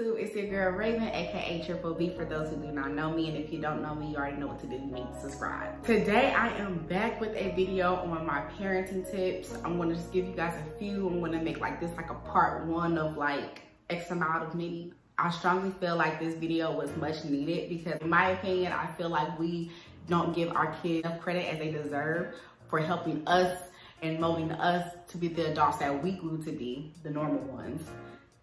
It's your girl Raven, aka Triple B for those who do not know me, and if you don't know me, you already know what to do. You need to subscribe. Today I am back with a video on my parenting tips. I'm gonna just give you guys a few. I'm gonna make like this like a part one of like X amount of many. I strongly feel like this video was much needed because in my opinion, I feel like we don't give our kids enough credit as they deserve for helping us and molding us to be the adults that we grew to be, the normal ones,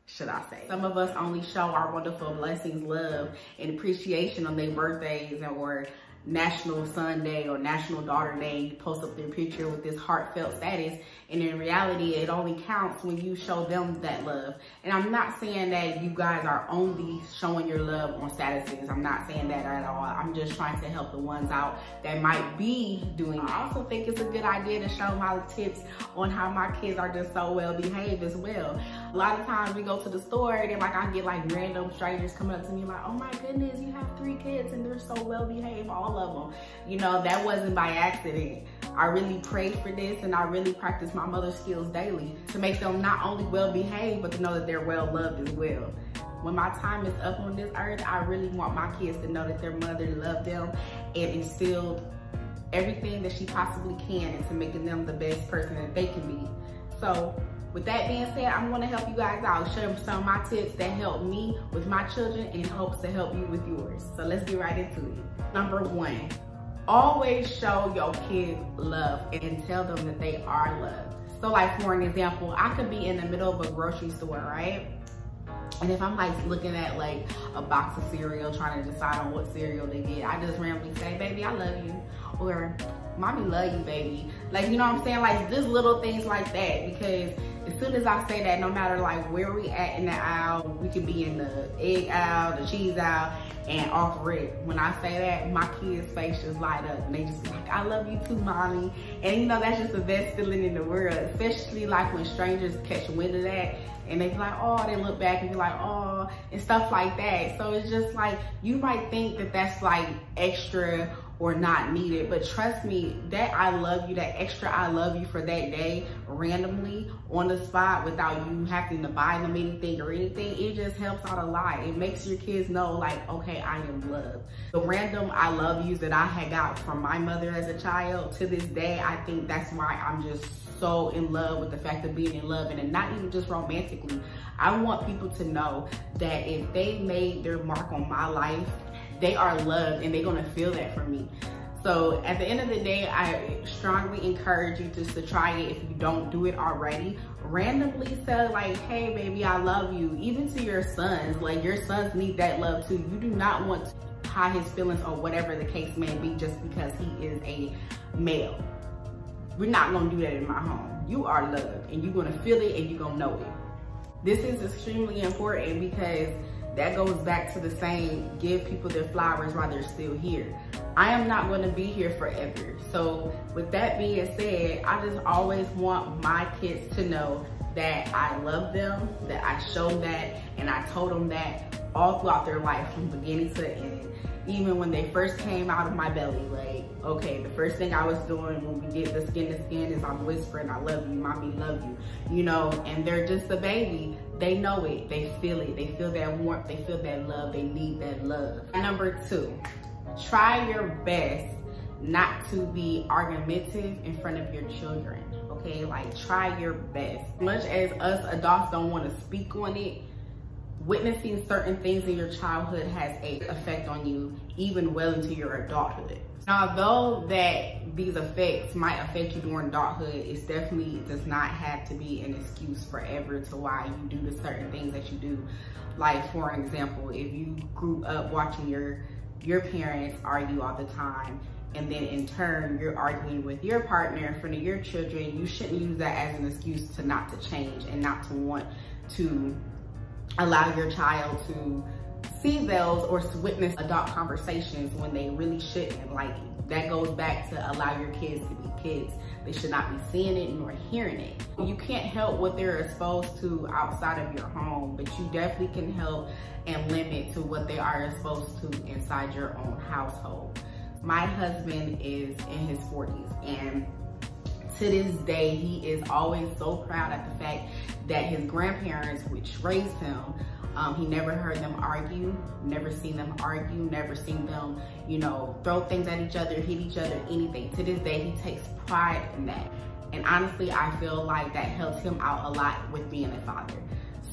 should I say. Some of us only show our wonderful blessings, love, and appreciation on their birthdays or National Son Day or National Daughter Day. You post up their picture with this heartfelt status, and in reality, it only counts when you show them that love. And I'm not saying that you guys are only showing your love on statuses. I'm not saying that at all. I'm just trying to help the ones out that might be doing that. I also think it's a good idea to show my tips on how my kids are just so well behaved as well. A lot of times we go to the store and like I get like random strangers coming up to me like, oh my goodness, you have 3 kids and they're so well behaved, all of them. You know, that wasn't by accident. I really prayed for this and I really practice my mother skills daily to make them not only well behaved, but to know that they're well loved as well. When my time is up on this earth, I really want my kids to know that their mother loved them and instilled everything that she possibly can into making them the best person that they can be. So with that being said, I'm gonna help you guys out, share some of my tips that help me with my children and in hopes to help you with yours. So let's get right into it. Number 1, always show your kids love and tell them that they are loved. So like for an example, I could be in the middle of a grocery store, right? And if I'm like looking at like a box of cereal, trying to decide on what cereal to get, I just randomly say, baby, I love you. Or mommy love you, baby. Like, you know what I'm saying? Like just little things like that, because as soon as I say that, no matter like where we at in the aisle, we could be in the egg aisle, the cheese aisle, and off rip. When I say that, my kids' face just light up and they just be like, I love you too, mommy. And you know, that's just the best feeling in the world, especially like when strangers catch wind of that and they be like, oh, they look back and be like, oh, and stuff like that. So it's just like, you might think that that's like extra or not needed, but trust me, that I love you, that extra I love you for that day, randomly on the spot without you having to buy them anything or anything, it just helps out a lot. It makes your kids know like, okay, I am loved. The random I love yous that I had got from my mother as a child, to this day, I think that's why I'm just so in love with the fact of being in love, and not even just romantically. I want people to know that if they made their mark on my life, they are loved and they're gonna feel that from me. So at the end of the day, I strongly encourage you just to try it if you don't do it already. Randomly say like, hey baby, I love you. Even to your sons, like your sons need that love too. You do not want to hide his feelings or whatever the case may be just because he is a male. We're not gonna do that in my home. You are loved and you're gonna feel it and you're gonna know it. This is extremely important because that goes back to the saying, give people their flowers while they're still here. I am not gonna be here forever. So with that being said, I just always want my kids to know that I love them, that I showed that, and I told them that all throughout their life from beginning to end. Even when they first came out of my belly, like, okay, the first thing I was doing when we get the skin to skin is I'm whispering, I love you, mommy love you, you know, and they're just a baby. They know it, they feel it, they feel that warmth, they feel that love, they need that love. Number 2, try your best not to be argumentative in front of your children, okay? Like, try your best. As much as us adults don't want to speak on it, witnessing certain things in your childhood has an effect on you even well into your adulthood. Now, although that these effects might affect you during adulthood, it definitely does not have to be an excuse forever to why you do the certain things that you do. Like for example, if you grew up watching your parents argue all the time, and then in turn you're arguing with your partner in front of your children, you shouldn't use that as an excuse to not to change and not to want to allow your child to see those or to witness adult conversations when they really shouldn't. Like, that goes back to allow your kids to be kids. They should not be seeing it nor hearing it. You can't help what they're exposed to outside of your home, but you definitely can help and limit to what they are exposed to inside your own household. My husband is in his 40s, and to this day, he is always so proud at the fact that his grandparents, which raised him, He never heard them argue, never seen them argue, never seen them, you know, throw things at each other, hit each other, anything. To this day, he takes pride in that. And honestly, I feel like that helps him out a lot with being a father.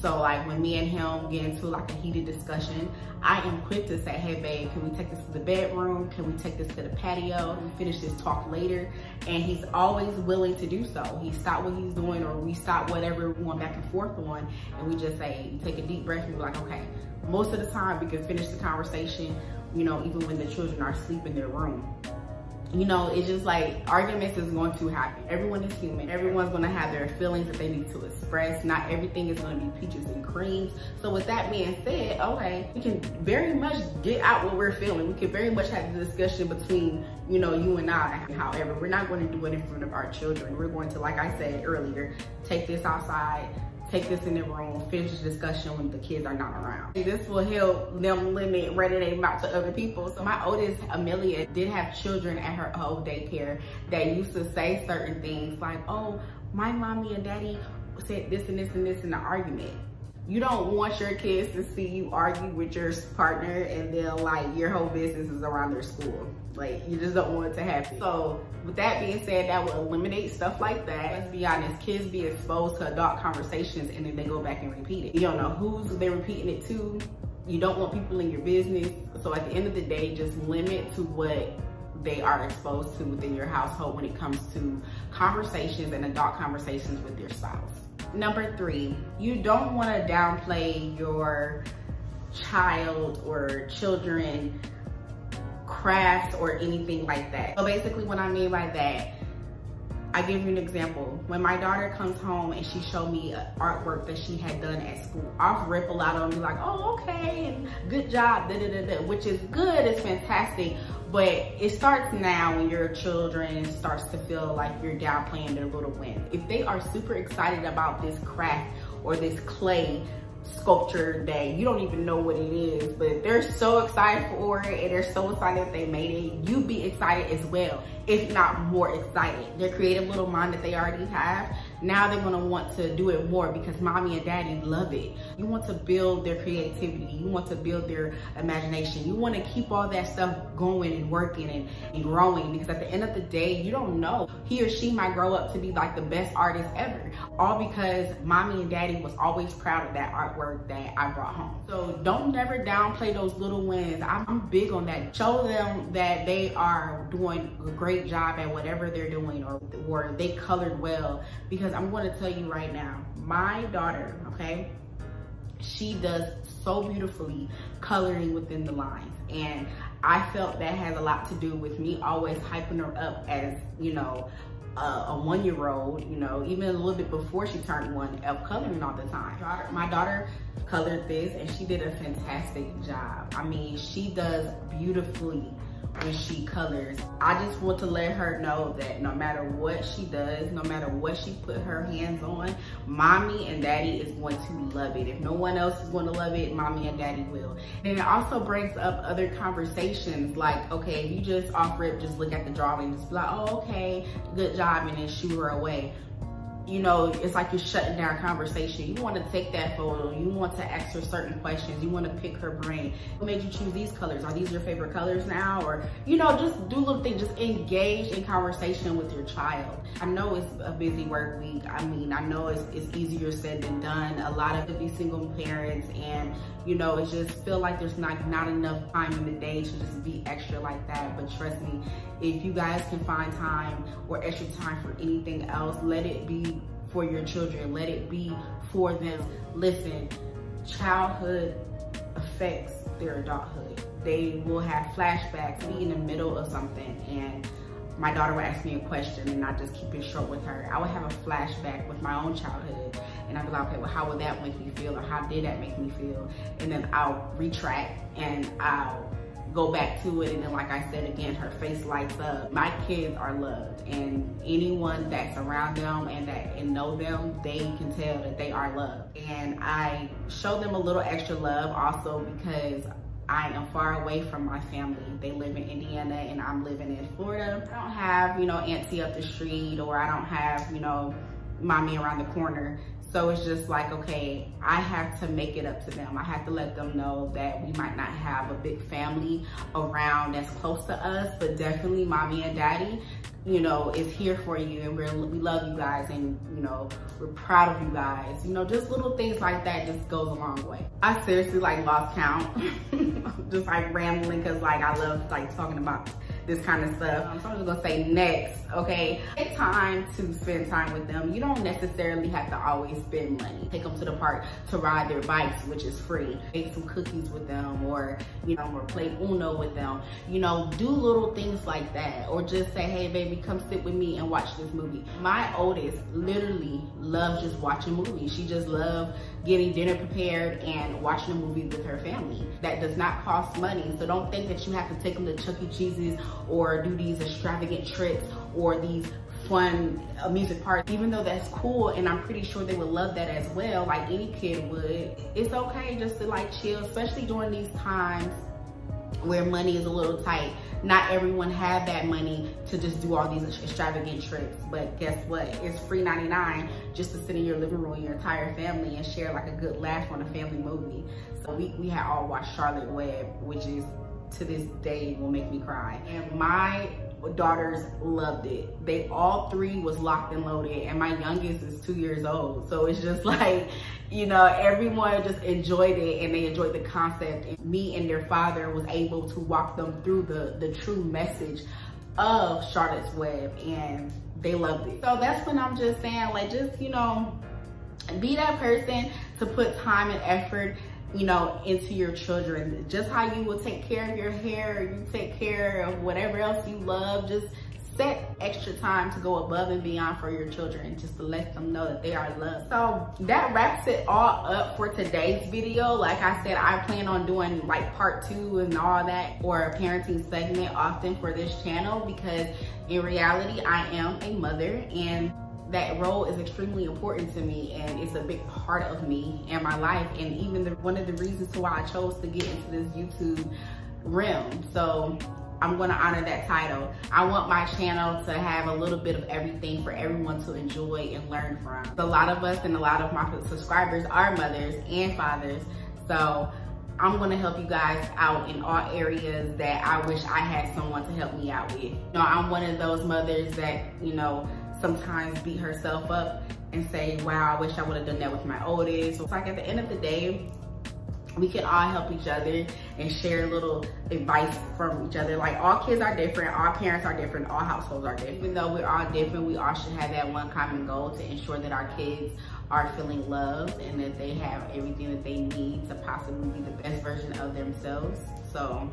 So like when me and him get into like a heated discussion, I am quick to say, hey babe, can we take this to the bedroom? Can we take this to the patio? Can we finish this talk later? And he's always willing to do so. He stopped what he's doing, or we stop whatever we're going back and forth on, and we just say, you take a deep breath and be like, okay. Most of the time we can finish the conversation, you know, even when the children are asleep in their room. You know, it's just like arguments is going to happen. Everyone is human. Everyone's gonna have their feelings that they need to express. Not everything is gonna be peaches and creams. So with that being said, okay, we can very much get out what we're feeling. We can very much have the discussion between, you know, you and I. However, we're not going to do it in front of our children. We're going to, like I said earlier, take this outside, take this in the room, finish the discussion when the kids are not around. This will help them limit running their mouth to other people. So my oldest, Amelia, did have children at her old daycare that used to say certain things like, oh, my mommy and daddy said this and this and this in the argument. You don't want your kids to see you argue with your partner and then like your whole business is around their school. Like, you just don't want it to happen. So with that being said, that will eliminate stuff like that. Let's be honest, kids be exposed to adult conversations and then they go back and repeat it. You don't know who's they're repeating it to. You don't want people in your business. So at the end of the day, just limit to what they are exposed to within your household when it comes to conversations and adult conversations with your spouse. Number 3, you don't want to downplay your child or children crafts or anything like that. So basically what I mean by that, I give you an example. When my daughter comes home and she showed me artwork that she had done at school, I'll rip a lot on me like, oh, okay, and good job, da, da, da, da, which is good, it's fantastic. But it starts now when your children starts to feel like you're downplaying their little wins. If they are super excited about this craft or this clay sculpture that you don't even know what it is, but they're so excited for it and they're so excited that they made it, you be excited as well, if not more excited. Their creative little mind that they already have, now they're gonna want to do it more because mommy and daddy love it. You want to build their creativity. You want to build their imagination. You want to keep all that stuff going and working and growing, because at the end of the day, you don't know. He or she might grow up to be like the best artist ever, all because mommy and daddy was always proud of that artwork that I brought home. So don't never downplay those little wins. I'm big on that. Show them that they are doing a great job at whatever they're doing, or they colored well, because I'm going to tell you right now, my daughter, okay, she does so beautifully coloring within the lines, and I felt that has a lot to do with me always hyping her up as, you know, a 1-year-old, you know, even a little bit before she turned 1, of coloring all the time. My daughter colored this and she did a fantastic job. I mean, she does beautifully when she colors. I just want to let her know that no matter what she does, no matter what she put her hands on, mommy and daddy is going to love it. If no one else is going to love it, mommy and daddy will. And it also brings up other conversations, like, okay, if you just off rip, just look at the drawing and just be like, oh, okay, good job, and then shoo her away. You know, it's like you're shutting down conversation. You want to take that photo. You want to ask her certain questions. You want to pick her brain. What made you choose these colors? Are these your favorite colors now? Or, you know, just do little things. Just engage in conversation with your child. I know it's a busy work week. I mean, I know it's easier said than done. A lot of these single parents, and, you know, it just feel like there's not enough time in the day to just be extra like that. But trust me, if you guys can find time or extra time for anything else, let it be for your children. Let it be for them. Listen, childhood affects their adulthood. They will have flashbacks, be in the middle of something, and my daughter would ask me a question and I just keep it short with her. I would have a flashback with my own childhood and I'd be like, okay, well, how would that make me feel, or how did that make me feel? And then I'll retract and I'll go back to it, and then like I said again, her face lights up. My kids are loved, and anyone that's around them and know them, they can tell that they are loved. And I show them a little extra love also because I am far away from my family. They live in Indiana and I'm living in Florida. I don't have, you know, auntie up the street, or I don't have, you know, mommy around the corner. So it's just like, okay, I have to make it up to them. I have to let them know that we might not have a big family around that's close to us, but definitely mommy and daddy, you know, is here for you, and we love you guys, and you know, we're proud of you guys. You know, just little things like that just goes a long way. I seriously like lost count. Just like rambling, because like I love like talking about this kind of stuff. So I'm just gonna say next, okay? Take time to spend time with them. You don't necessarily have to always spend money. Take them to the park to ride their bikes, which is free. Make some cookies with them, or, you know, or play Uno with them. You know, do little things like that. Or just say, hey baby, come sit with me and watch this movie. My oldest literally loves just watching movies. She just loves getting dinner prepared and watching a movie with her family. That does not cost money. So don't think that you have to take them to Chuck E. Cheese's or do these extravagant trips or these fun music parties. Even though that's cool, and I'm pretty sure they would love that as well, like any kid would, it's okay just to like chill, especially during these times where money is a little tight. Not everyone have that money to just do all these extravagant trips, but guess what? It's free 99 just to sit in your living room with your entire family and share like a good laugh on a family movie. So we had all watched Charlotte Web, which is to this day will make me cry. And my daughters loved it. They all three was locked and loaded, and my youngest is 2 years old. So it's just like, you know, everyone just enjoyed it, and they enjoyed the concept. And me and their father was able to walk them through the true message of Charlotte's Web, and they loved it. So that's when I'm just saying, like, just, you know, be that person to put time and effort, you know, into your children. Just how you will take care of your hair, you take care of whatever else you love, just set extra time to go above and beyond for your children, just to let them know that they are loved. So that wraps it all up for today's video. Like I said, I plan on doing like part 2 and all that, or a parenting segment often for this channel, because in reality, I am a mother, and that role is extremely important to me, and it's a big part of me and my life, and even one of the reasons why I chose to get into this YouTube realm. So I'm gonna honor that title. I want my channel to have a little bit of everything for everyone to enjoy and learn from. A lot of us and a lot of my subscribers are mothers and fathers, so I'm gonna help you guys out in all areas that I wish I had someone to help me out with. You know, I'm one of those mothers that, you know, sometimes beat herself up and say, wow, I wish I would have done that with my oldest. So it's like, at the end of the day, we can all help each other and share little advice from each other. Like, all kids are different, all parents are different, all households are different. Even though we're all different, we all should have that one common goal to ensure that our kids are feeling loved and that they have everything that they need to possibly be the best version of themselves. So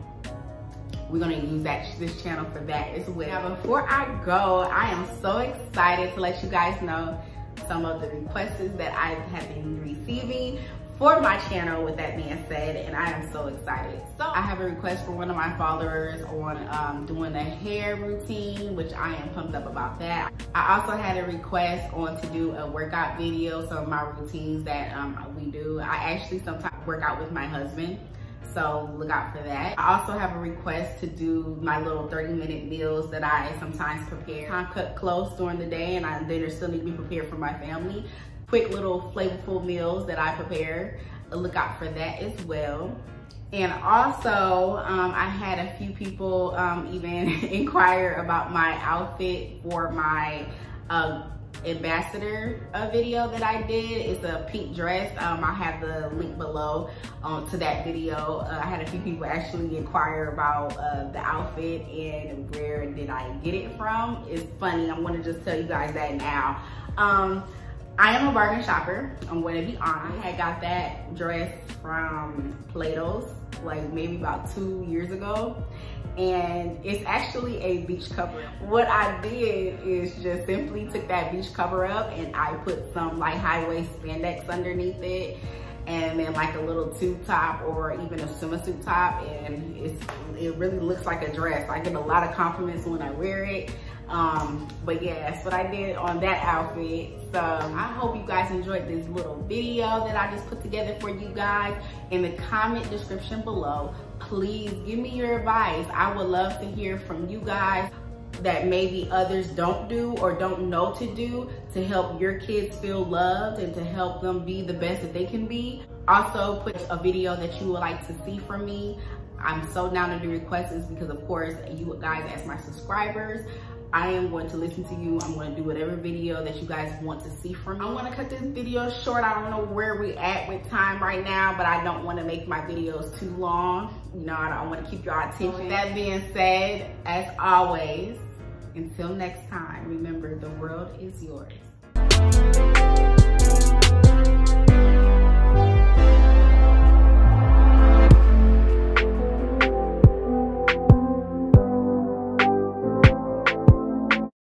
we're gonna use this channel for that as well. Now, before I go, I am so excited to let you guys know some of the requests that I have been receiving for my channel, with that being said, and I am so excited. So I have a request for one of my followers on doing a hair routine, which I am pumped up about that. I also had a request on to do a workout video, some of my routines that we do. I actually sometimes work out with my husband, so look out for that. I also have a request to do my little 30-minute meals that I sometimes prepare. Time cut close during the day, and they still need to be prepared for my family. Quick little flavorful meals that I prepare. Look out for that as well. And also, I had a few people even inquire about my outfit for my ambassador video that I did. It's a pink dress. I have the link below to that video. I had a few people actually inquire about the outfit and where did I get it from. It's funny, I'm gonna just tell you guys that now. I am a bargain shopper, I'm gonna be honest. I had got that dress from Plato's like maybe about 2 years ago, and it's actually a beach cover. What I did is just simply took that beach cover up and I put some like high-waist spandex underneath it, and then like a little tube top or even a swimsuit top, and it really looks like a dress. I get a lot of compliments when I wear it. But yeah, that's what I did on that outfit. So I hope you guys enjoyed this little video that I just put together for you guys. In the comment description below, please give me your advice. I would love to hear from you guys. that maybe others don't do or don't know to do to help your kids feel loved and to help them be the best that they can be. Also, put a video that you would like to see from me. I'm so down to do requests because of course you guys as my subscribers, I am going to listen to you. I'm going to do whatever video that you guys want to see from me. I'm going to cut this video short. I don't know where we at with time right now, but I don't want to make my videos too long. You know, I don't want to keep your attention. That being said, as always, until next time, remember the world is yours.